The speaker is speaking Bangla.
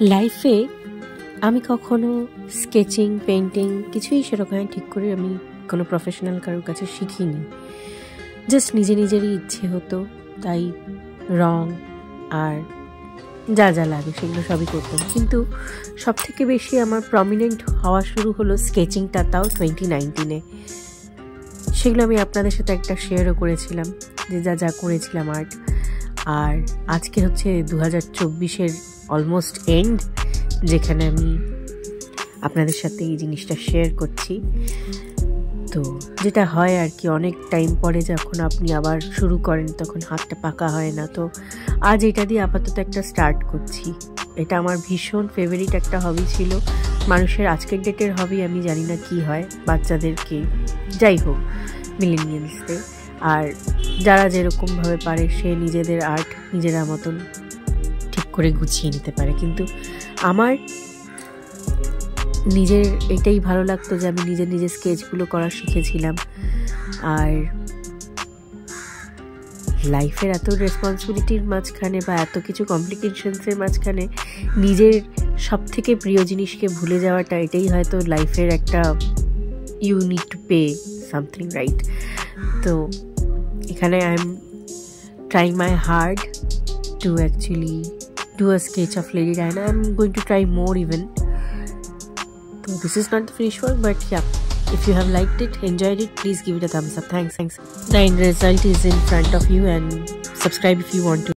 লাইফে আমি কখনো স্কেচিং পেন্টিং কিছুই সেরকম ঠিক করে আমি কোনো প্রফেশনাল কারোর কাছে শিখিনি। জাস্ট নিজেরই ইচ্ছে হতো, তাই রং আর যা যা লাগে সেগুলো সবই করতাম। কিন্তু সব থেকে বেশি আমার প্রমিনেন্ট হওয়া শুরু হলো স্কেচিংটা, তাও 2019-এ। সেগুলো আমি আপনাদের সাথে একটা শেয়ারও করেছিলাম যে যা যা করেছিলাম আর্ট। আর আজকে হচ্ছে 2024-এর অলমোস্ট এন্ড, যেখানে আমি আপনাদের সাথে এই জিনিসটা শেয়ার করছি। তো যেটা হয় আর কি, অনেক টাইম পরে যখন আপনি আবার শুরু করেন তখন হাতটা পাকা হয় না। তো আজ এটা দিয়ে আপাতত একটা স্টার্ট করছি। এটা আমার ভীষণ ফেভারিট একটা হবি ছিল। মানুষের আজকের ডেটের হবি আমি জানি না কি হয়, বাচ্চাদেরকে যাই হোক মিলেনিয়ালসদের, আর যারা যেরকমভাবে পারে সে নিজেদের আর্ট নিজেরা মতন ঠিক করে গুছিয়ে নিতে পারে। কিন্তু আমার নিজের এটাই ভালো লাগতো যে আমি নিজের স্কেচগুলো করা শিখেছিলাম। আর লাইফের এত রেসপন্সিবিলিটির মাঝখানে বা এত কিছু কমপ্লিকেশনসের মাঝখানে নিজের সব থেকে প্রিয় জিনিসকে ভুলে যাওয়াটা, এটাই হয়তো লাইফের একটা you need to pay something, right? তো এখানে I am trying my hard to actually do a sketch of Lady Diana. I'm going to try more even. So this is not the finished work, but yeah, if you have liked it, enjoyed it, please give it a thumbs up. Thanks. The end result is in front of you, and subscribe if you want to.